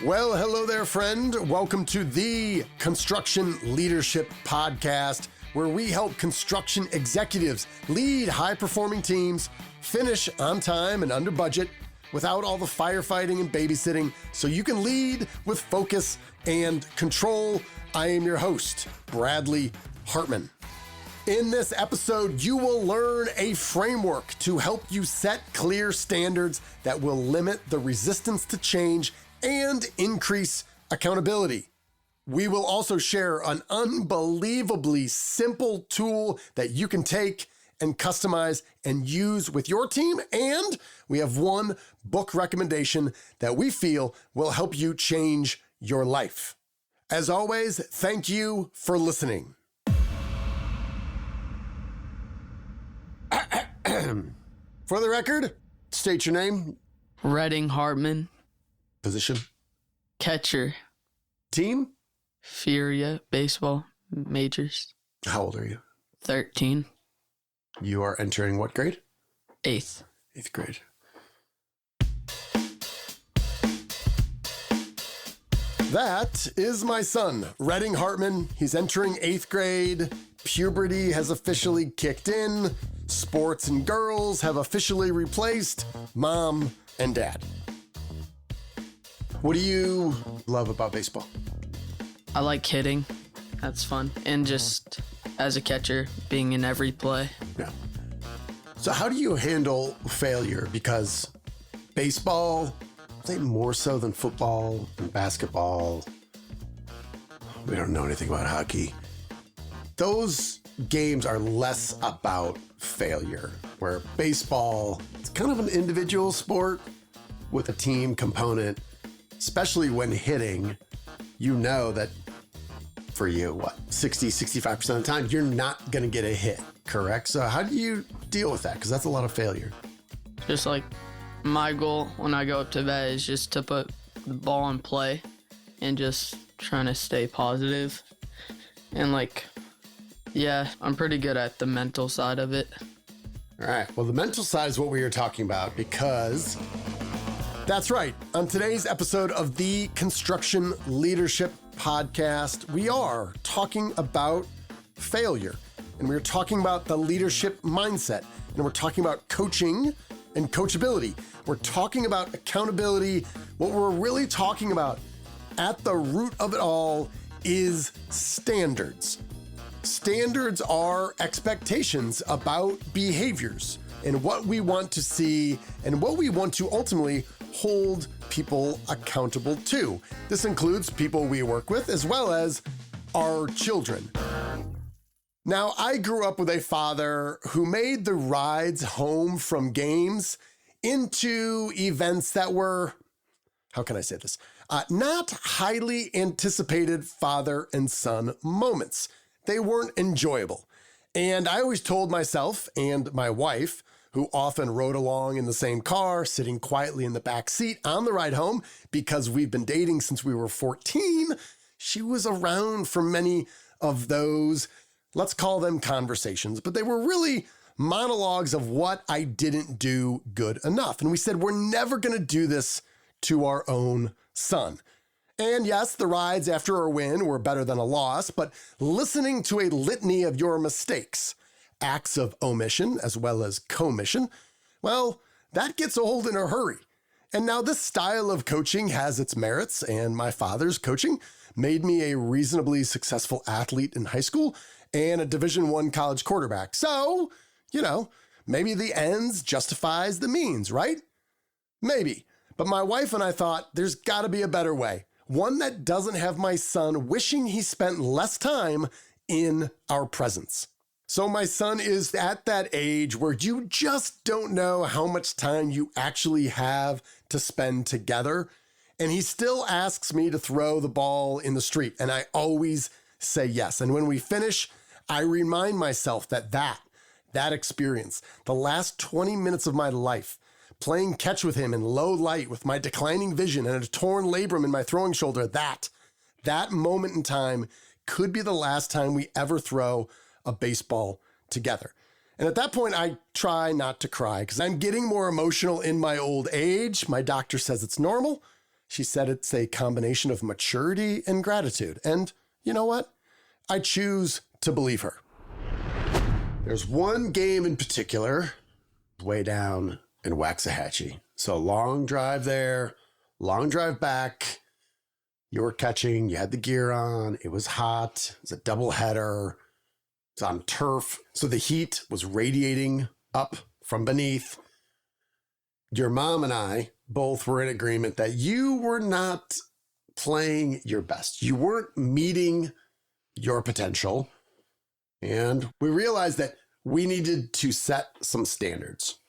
Well, hello there, friend. Welcome to the Construction Leadership Podcast, where we help construction executives lead high-performing teams, finish on time and under budget, without all the firefighting and babysitting, so you can lead with focus and control. I am your host, Bradley Hartmann. In this episode, you will learn a framework to help you set clear standards that will limit the resistance to change and increase accountability. We will also share an unbelievably simple tool that you can take and customize and use with your team. And we have one book recommendation that we feel will help you change your life. As always, thank you for listening. For the record, state your name. Bradley Hartmann. Position. Catcher. Team. Furia baseball majors. How old are you? 13. You are entering what grade? 8th. 8th grade. That is my son, Bradley Hartmann. He's entering 8th grade. Puberty has officially kicked in. Sports and girls have officially replaced mom and dad. What do you love about baseball? I like hitting. That's fun. And just as a catcher, being in every play. Yeah. So how do you handle failure? Because baseball, I think more so than football and basketball. We don't know anything about hockey. Those games are less about failure, where baseball, it's kind of an individual sport with a team component, especially when hitting. You know that for you, 65% of the time, you're not going to get a hit, correct? So how do you deal with that? Because that's a lot of failure. Just like my goal when I go up to bat is just to put the ball in play and just trying to stay positive. And I'm pretty good at the mental side of it. All right. Well, the mental side is what we are talking about because that's right. On today's episode of the Construction Leadership Podcast, we are talking about failure, and we're talking about the leadership mindset, and we're talking about coaching and coachability. We're talking about accountability. What we're really talking about at the root of it all is standards. Standards are expectations about behaviors and what we want to see and what we want to ultimately hold people accountable to. This includes people we work with as well as our children. Now, I grew up with a father who made the rides home from games into events that were, how can I say this? Not highly anticipated father and son moments. They weren't enjoyable. And I always told myself and my wife, who often rode along in the same car, sitting quietly in the back seat on the ride home, because we've been dating since we were 14, she was around for many of those, let's call them conversations, but they were really monologues of what I didn't do good enough. And we said, we're never going to do this to our own son. And yes, the rides after a win were better than a loss, but listening to a litany of your mistakes, acts of omission as well as commission, well, that gets old in a hurry. And now this style of coaching has its merits, and my father's coaching made me a reasonably successful athlete in high school and a Division I college quarterback. So, maybe the ends justifies the means, right? Maybe. But my wife and I thought there's got to be a better way. One that doesn't have my son wishing he spent less time in our presence. So my son is at that age where you just don't know how much time you actually have to spend together. And he still asks me to throw the ball in the street. And I always say yes. And when we finish, I remind myself that experience, the last 20 minutes of my life, playing catch with him in low light with my declining vision and a torn labrum in my throwing shoulder, that moment in time could be the last time we ever throw a baseball together. And at that point, I try not to cry because I'm getting more emotional in my old age. My doctor says it's normal. She said it's a combination of maturity and gratitude. And you know what? I choose to believe her. There's one game in particular, way down in Waxahachie. So long drive there, long drive back. You were catching, you had the gear on, it was hot, it was a double header, it's on turf. So the heat was radiating up from beneath. Your mom and I both were in agreement that you were not playing your best. You weren't meeting your potential. And we realized that we needed to set some standards.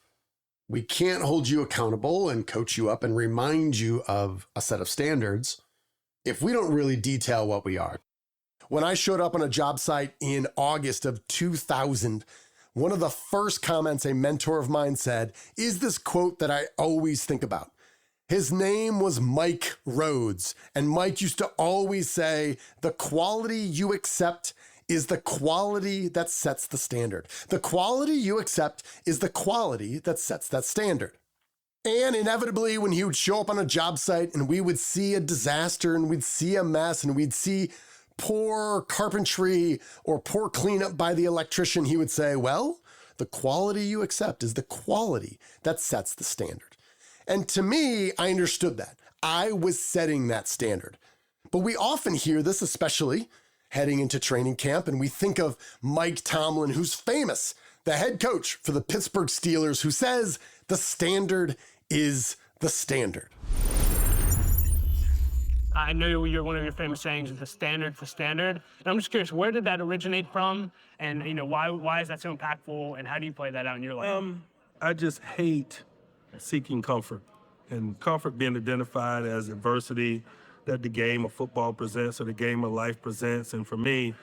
We can't hold you accountable and coach you up and remind you of a set of standards if we don't really detail what we are. When I showed up on a job site in August of 2000, one of the first comments a mentor of mine said is this quote that I always think about. His name was Mike Rhodes, and Mike used to always say, the quality you accept is the quality that sets the standard. The quality you accept is the quality that sets that standard. And inevitably, when he would show up on a job site and we would see a disaster and we'd see a mess and we'd see poor carpentry or poor cleanup by the electrician, he would say, well, the quality you accept is the quality that sets the standard. And to me, I understood that. I was setting that standard. But we often hear this, especially heading into training camp, and we think of Mike Tomlin, who's famous, the head coach for the Pittsburgh Steelers, who says the standard is the standard. I know one of your famous sayings is the standard's the standard. And I'm just curious, where did that originate from? And why is that so impactful? And how do you play that out in your life? I just hate seeking comfort. And comfort being identified as adversity that the game of football presents or the game of life presents. And for me,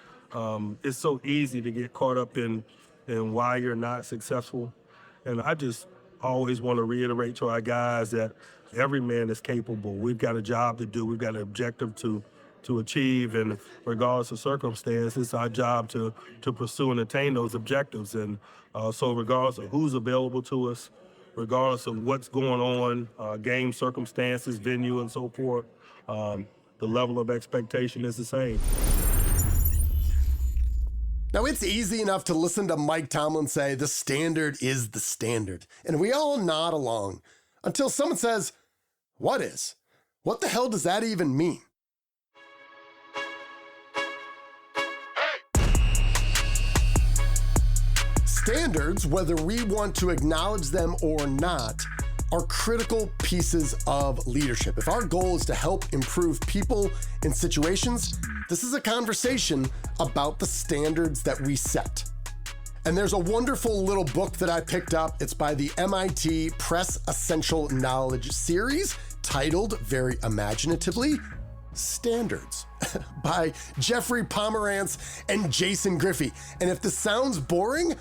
it's so easy to get caught up in why you're not successful. And I just always want to reiterate to our guys that every man is capable. We've got a job to do. We've got an objective to achieve. And regardless of circumstance, it's our job to pursue and attain those objectives. And so regardless of who's available to us, regardless of what's going on, game circumstances, venue, and so forth, the level of expectation is the same. Now, it's easy enough to listen to Mike Tomlin say the standard is the standard, and we all nod along until someone says, what is? What the hell does that even mean? Standards, whether we want to acknowledge them or not, are critical pieces of leadership. If our goal is to help improve people in situations, this is a conversation about the standards that we set. And there's a wonderful little book that I picked up. It's by the MIT Press Essential Knowledge series, titled very imaginatively, Standards, by Jeffrey Pomerantz and Jason Griffey. And if this sounds boring,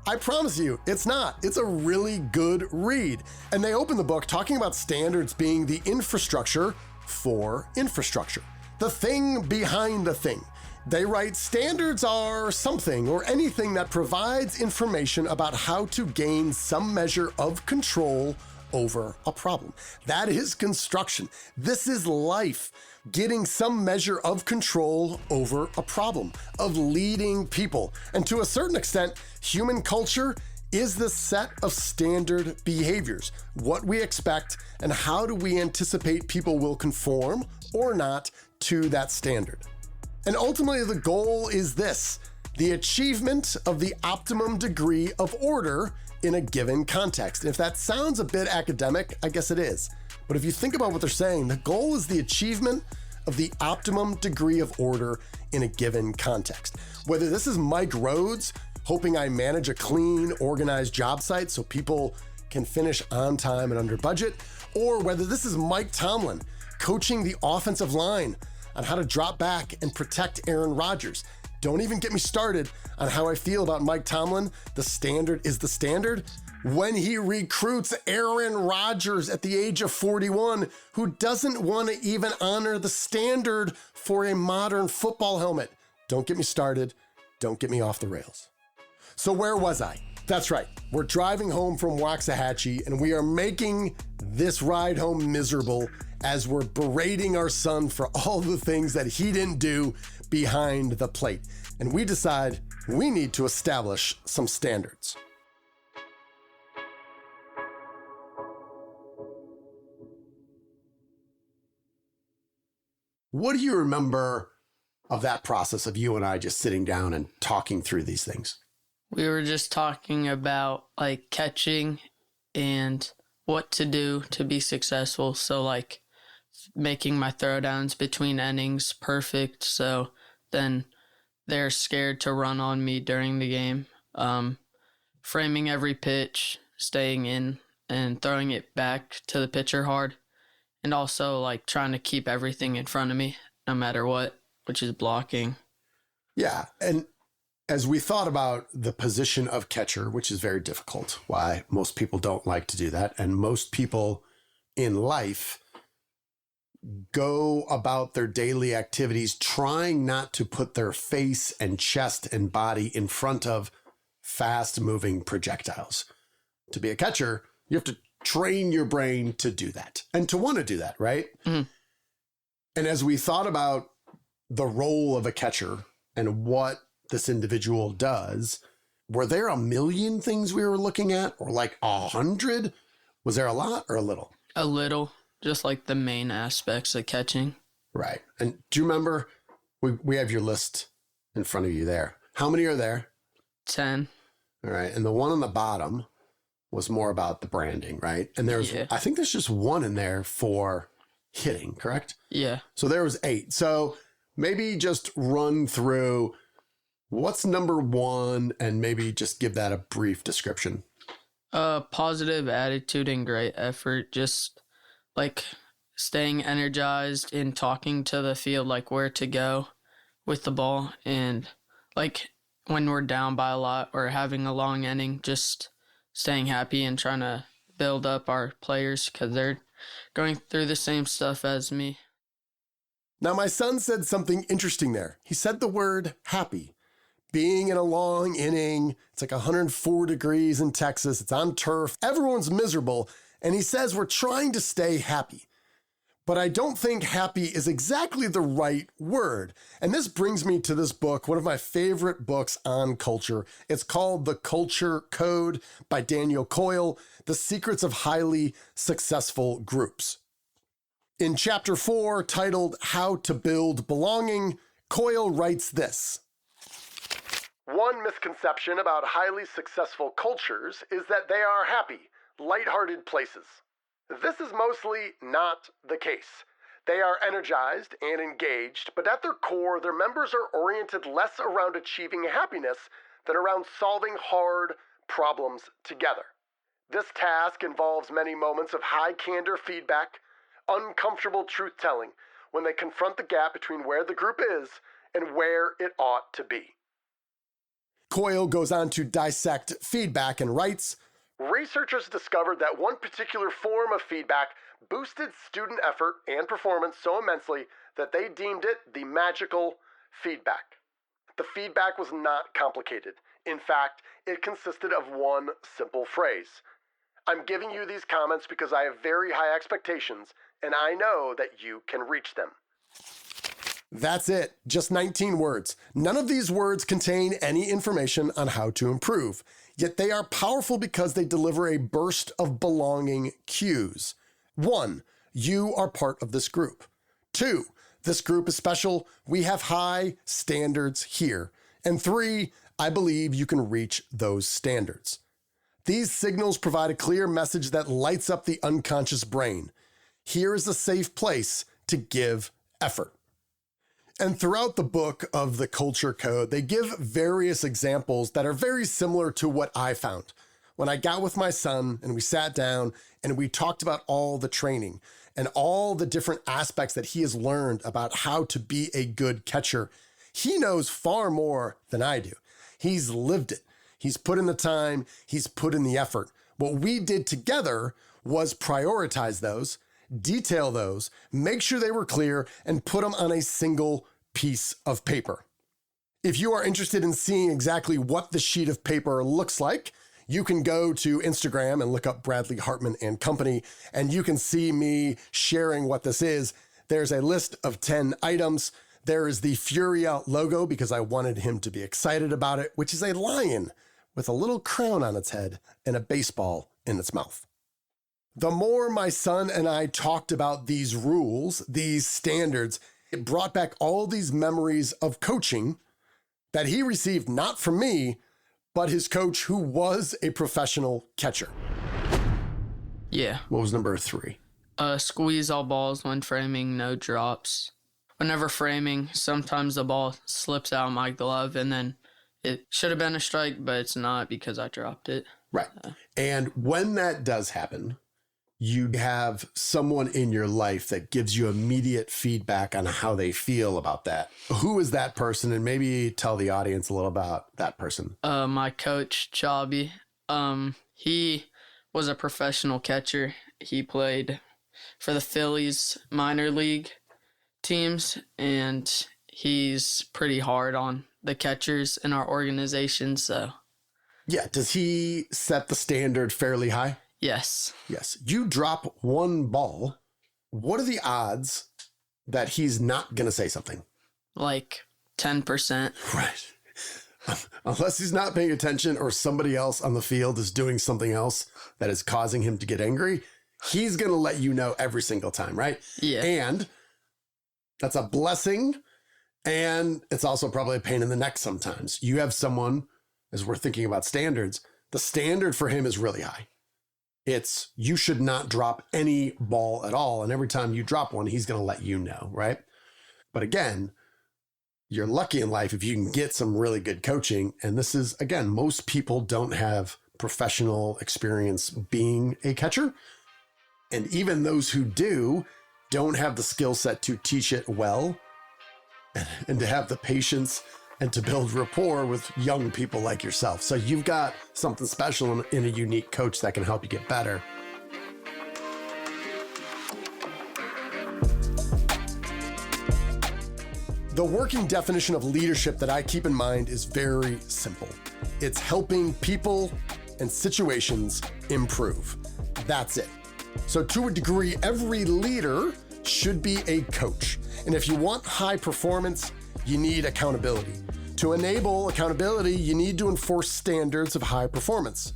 I promise you, it's not. It's a really good read. And they open the book talking about standards being the infrastructure for infrastructure, the thing behind the thing. They write, standards are something or anything that provides information about how to gain some measure of control over a problem. That is construction. This is life. Getting some measure of control over a problem, of leading people. And to a certain extent, human culture is the set of standard behaviors, what we expect, and how do we anticipate people will conform or not to that standard. And ultimately, the goal is this: the achievement of the optimum degree of order in a given context. And if that sounds a bit academic, I guess it is. But if you think about what they're saying, the goal is the achievement of the optimum degree of order in a given context. Whether this is Mike Rhodes hoping I manage a clean, organized job site so people can finish on time and under budget, or whether this is Mike Tomlin coaching the offensive line on how to drop back and protect Aaron Rodgers. Don't even get me started on how I feel about Mike Tomlin. The standard is the standard when he recruits Aaron Rodgers at the age of 41, who doesn't want to even honor the standard for a modern football helmet. Don't get me started. Don't get me off the rails. So where was I? That's right. We're driving home from Waxahachie and we are making this ride home miserable as we're berating our son for all the things that he didn't do behind the plate. And we decide we need to establish some standards. What do you remember of that process of you and I just sitting down and talking through these things? We were just talking about like catching and what to do to be successful. So like making my throwdowns between innings perfect. So then they're scared to run on me during the game. Framing every pitch, staying in and throwing it back to the pitcher hard. And also like trying to keep everything in front of me no matter what, which is blocking. Yeah. And as we thought about the position of catcher, which is very difficult, why most people don't like to do that. And most people in life go about their daily activities trying not to put their face and chest and body in front of fast moving projectiles. To be a catcher, you have to train your brain to do that and to want to do that, right? Mm-hmm. And as we thought about the role of a catcher and what this individual does, were there a million things we were looking at, or like 100? Was there a lot or a little? A little, just like the main aspects of catching. Right. And do you remember, we have your list in front of you there. How many are there? 10. All right. And the one on the bottom was more about the branding, right? And there's, I think there's just one in there for hitting, correct? Yeah. So there was 8. So maybe just run through what's number 1 and maybe just give that a brief description. Positive attitude and great effort. Just like staying energized and talking to the field, like where to go with the ball. And like when we're down by a lot or having a long inning, just staying happy and trying to build up our players because they're going through the same stuff as me. Now, my son said something interesting there. He said the word happy. Being in a long inning, it's like 104 degrees in Texas, it's on turf, everyone's miserable, and he says we're trying to stay happy. But I don't think happy is exactly the right word. And this brings me to this book, one of my favorite books on culture. It's called The Culture Code by Daniel Coyle, The Secrets of Highly Successful Groups. In chapter 4, titled How to Build Belonging, Coyle writes this. One misconception about highly successful cultures is that they are happy, lighthearted places. This is mostly not the case. They are energized and engaged, but at their core, their members are oriented less around achieving happiness than around solving hard problems together. This task involves many moments of high candor feedback, uncomfortable truth-telling, when they confront the gap between where the group is and where it ought to be. Coyle goes on to dissect feedback and writes, researchers discovered that one particular form of feedback boosted student effort and performance so immensely that they deemed it the magical feedback. The feedback was not complicated. In fact, it consisted of one simple phrase. I'm giving you these comments because I have very high expectations, and I know that you can reach them. That's it. Just 19 words. None of these words contain any information on how to improve, yet they are powerful because they deliver a burst of belonging cues. 1, you are part of this group. 2, this group is special. We have high standards here. And 3, I believe you can reach those standards. These signals provide a clear message that lights up the unconscious brain. Here is a safe place to give effort. And throughout the book of the Culture Code, they give various examples that are very similar to what I found. When I got with my son and we sat down and we talked about all the training and all the different aspects that he has learned about how to be a good catcher, he knows far more than I do. He's lived it. He's put in the time. He's put in the effort. What we did together was prioritize those, detail those, make sure they were clear, and put them on a single piece of paper. If you are interested in seeing exactly what the sheet of paper looks like, You can go to Instagram and look up Bradley Hartmann and Company, and you can see me sharing what this is. There's a list of 10 items. There is the Furia logo because I wanted him to be excited about it, which is a lion with a little crown on its head and a baseball in its mouth. The more my son and I talked about these rules, these standards, it brought back all these memories of coaching that he received not from me, but his coach who was a professional catcher. Yeah. What was number 3? Squeeze all balls when framing, no drops. Whenever framing, sometimes the ball slips out of my glove and then it should have been a strike, but it's not because I dropped it. Right. And when that does happen, you have someone in your life that gives you immediate feedback on how they feel about that. Who is that person? And maybe tell the audience a little about that person. My coach, Chabi. He was a professional catcher. He played for the Phillies minor league teams, and he's pretty hard on the catchers in our organization. So, yeah. Does he set the standard fairly high? Yes. Yes. You drop one ball. What are the odds that he's not going to say something? Like 10%. Right. Unless he's not paying attention or somebody else on the field is doing something else that is causing him to get angry, he's going to let you know every single time, right? Yeah. And that's a blessing. And it's also probably a pain in the neck sometimes. You have someone, as we're thinking about standards, the standard for him is really high. It's you should not drop any ball at all. And every time you drop one, he's going to let you know, right? But again, you're lucky in life if you can get some really good coaching. And this is, again, most people don't have professional experience being a catcher. And even those who do don't have the skill set to teach it well and to have the patience and to build rapport with young people like yourself. So you've got something special in a unique coach that can help you get better. The working definition of leadership that I keep in mind is very simple. It's helping people and situations improve. That's it. So to a degree, every leader should be a coach. And if you want high performance, you need accountability. To enable accountability, you need to enforce standards of high performance.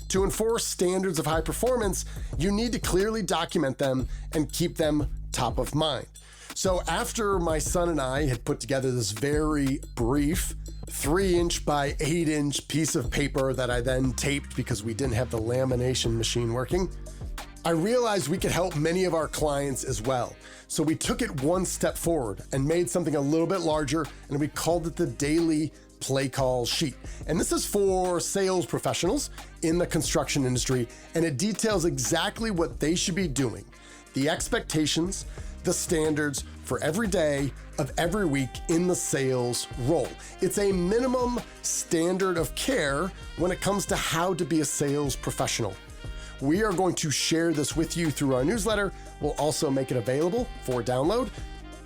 To enforce standards of high performance, you need to clearly document them and keep them top of mind. So after my son and I had put together this very brief 3-inch by 8-inch piece of paper that I then taped because we didn't have the lamination machine working, I realized we could help many of our clients as well. So we took it one step forward and made something a little bit larger, and we called it the Daily Play Call Sheet. And this is for sales professionals in the construction industry, and it details exactly what they should be doing, the expectations, the standards for every day of every week in the sales role. It's a minimum standard of care when it comes to how to be a sales professional. We are going to share this with you through our newsletter. We'll also make it available for download.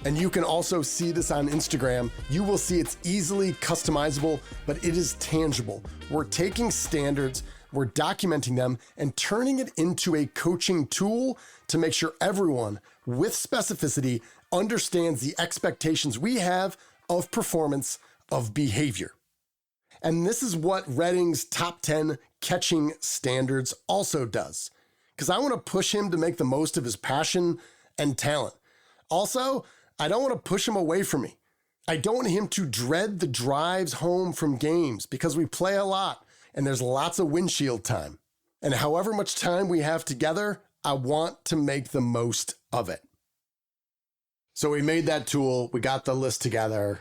And you can also see this on Instagram. You will see it's easily customizable, but it is tangible. We're taking standards, we're documenting them, and turning it into a coaching tool to make sure everyone with specificity understands the expectations we have of performance, of behavior. And this is what Redding's top 10 catching standards also does, because I want to push him to make the most of his passion and talent. Also, I don't want to push him away from me. I don't want him to dread the drives home from games because we play a lot and there's lots of windshield time. And however much time we have together, I want to make the most of it. So we made that tool. We got the list together.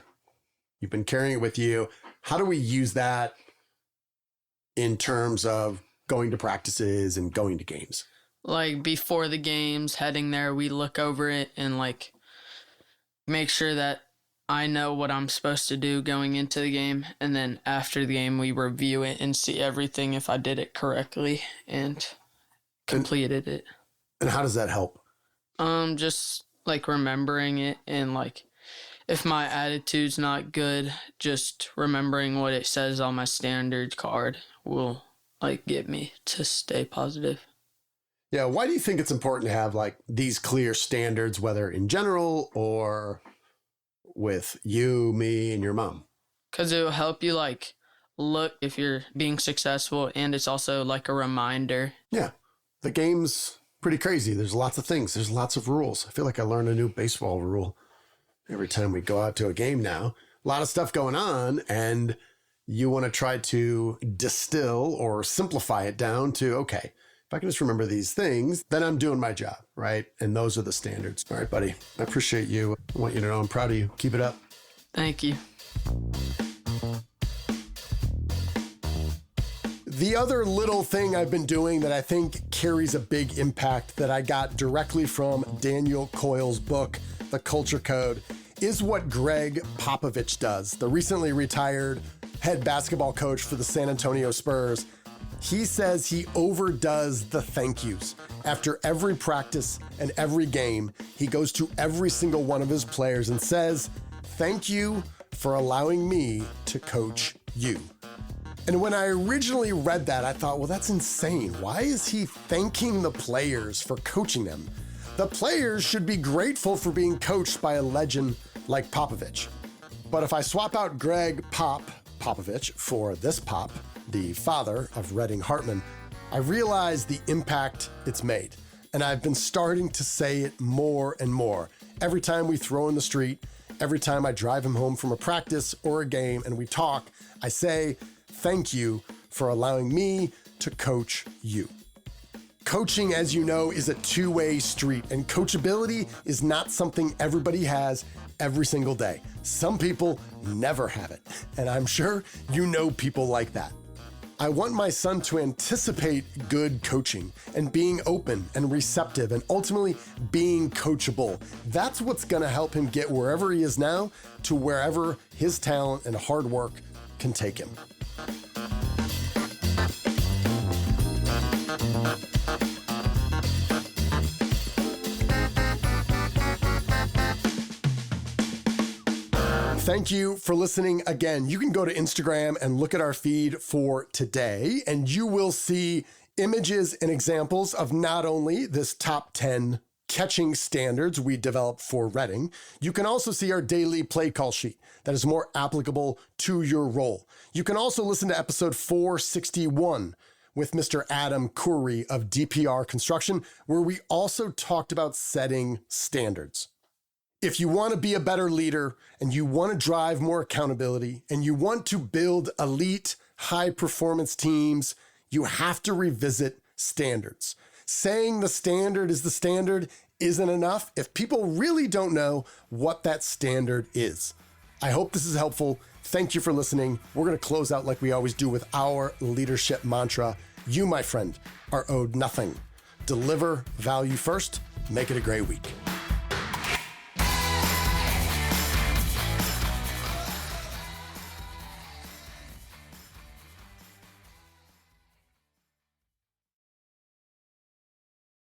You've been carrying it with you. How do we use that in terms of going to practices and going to games? Like before the games, heading there, we look over it and like make sure that I know what I'm supposed to do going into the game. And then after the game, we review it and see everything if I did it correctly and completed it. And how does that help? Just like remembering it and like if my attitude's not good, just remembering what it says on my standard card will like get me to stay positive. Yeah, why do you think it's important to have like these clear standards, whether in general or with you, me, and your mom? Because it will help you like look if you're being successful, and it's also like a reminder. Yeah, the game's pretty crazy. There's lots of things. There's lots of rules. I feel like I learn a new baseball rule every time we go out to a game now. A lot of stuff going on, and you want to try to distill or simplify it down to, okay, if I can just remember these things, then I'm doing my job, right? And those are the standards. All right, buddy. I appreciate you. I want you to know I'm proud of you. Keep it up. Thank you. The other little thing I've been doing that I think carries a big impact that I got directly from Daniel Coyle's book, The Culture Code, is what Greg Popovich does, the recently retired head basketball coach for the San Antonio Spurs. He says he overdoes the thank yous. After every practice and every game, he goes to every single one of his players and says, "Thank you for allowing me to coach you." And when I originally read that, I thought, well, that's insane. Why is he thanking the players for coaching them? The players should be grateful for being coached by a legend like Popovich. But if I swap out Greg Popovich for this Pop, the father of Bradley Hartmann, I realize the impact it's made. And I've been starting to say it more and more. Every time we throw in the street, every time I drive him home from a practice or a game and we talk, I say, "Thank you for allowing me to coach you." Coaching, as you know, is a two-way street, and coachability is not something everybody has every single day. Some people never have it, and I'm sure you know people like that. I want my son to anticipate good coaching and being open and receptive and ultimately being coachable. That's what's gonna help him get wherever he is now to wherever his talent and hard work can take him. Thank you for listening again. You can go to Instagram and look at our feed for today, and you will see images and examples of not only this top 10 catching standards we developed for Reading, you can also see our daily play call sheet that is more applicable to your role. You can also listen to episode 461 with Mr. Adam Curry of DPR Construction, where we also talked about setting standards. If you want to be a better leader and you want to drive more accountability and you want to build elite high-performance teams, you have to revisit standards. Saying the standard is the standard isn't enough if people really don't know what that standard is. I hope this is helpful. Thank you for listening. We're going to close out like we always do with our leadership mantra. You, my friend, are owed nothing. Deliver value first. Make it a great week.